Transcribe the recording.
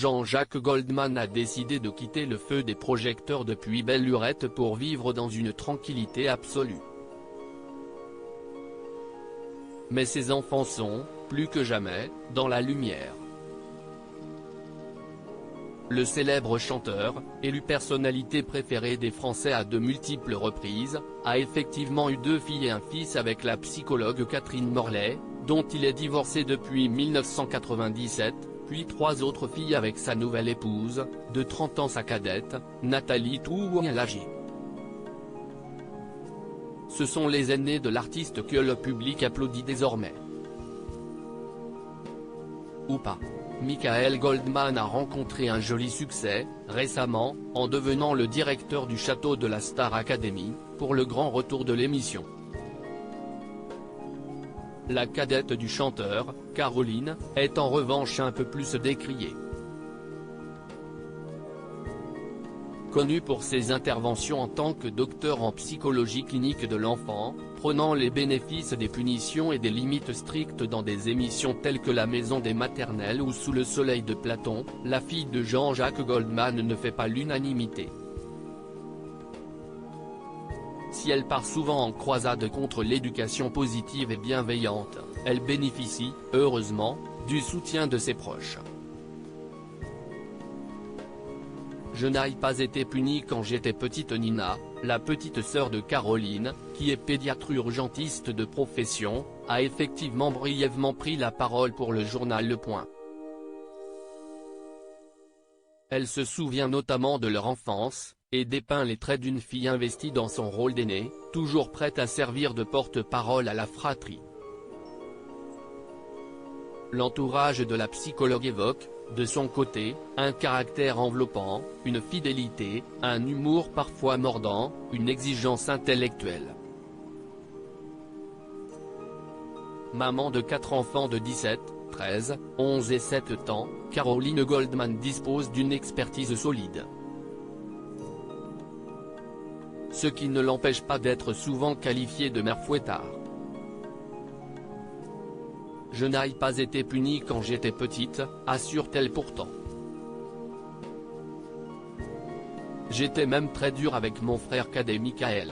Jean-Jacques Goldman a décidé de quitter le feu des projecteurs depuis belle lurette pour vivre dans une tranquillité absolue. Mais ses enfants sont, plus que jamais, dans la lumière. Le célèbre chanteur, élu personnalité préférée des Français à de multiples reprises, a effectivement eu 2 filles et un fils avec la psychologue Catherine Morlet, dont il est divorcé depuis 1997, puis 3 autres filles avec sa nouvelle épouse, de 30 ans sa cadette, Nathalie Tououalagi. Ce sont les aînés de l'artiste que le public applaudit désormais. Ou pas. Michael Goldman a rencontré un joli succès, récemment, en devenant le directeur du château de la Star Academy, pour le grand retour de l'émission. La cadette du chanteur, Caroline, est en revanche un peu plus décriée. Connue pour ses interventions en tant que docteur en psychologie clinique de l'enfant, prenant les bénéfices des punitions et des limites strictes dans des émissions telles que La Maison des Maternelles ou Sous le soleil de Platon, la fille de Jean-Jacques Goldman ne fait pas l'unanimité. Si elle part souvent en croisade contre l'éducation positive et bienveillante, elle bénéficie, heureusement, du soutien de ses proches. Je n'ai pas été punie quand j'étais petite. Nina, la petite sœur de Caroline, qui est pédiatre urgentiste de profession, a effectivement brièvement pris la parole pour le journal Le Point. Elle se souvient notamment de leur enfance, et dépeint les traits d'une fille investie dans son rôle d'aînée, toujours prête à servir de porte-parole à la fratrie. L'entourage de la psychologue évoque, de son côté, un caractère enveloppant, une fidélité, un humour parfois mordant, une exigence intellectuelle. Maman de 4 enfants de 17, 13, 11 et 7 ans, Caroline Goldman dispose d'une expertise solide. Ce qui ne l'empêche pas d'être souvent qualifiée de mère fouettard. Je n'ai pas été punie quand j'étais petite, assure-t-elle pourtant. J'étais même très dure avec mon frère cadet Michael.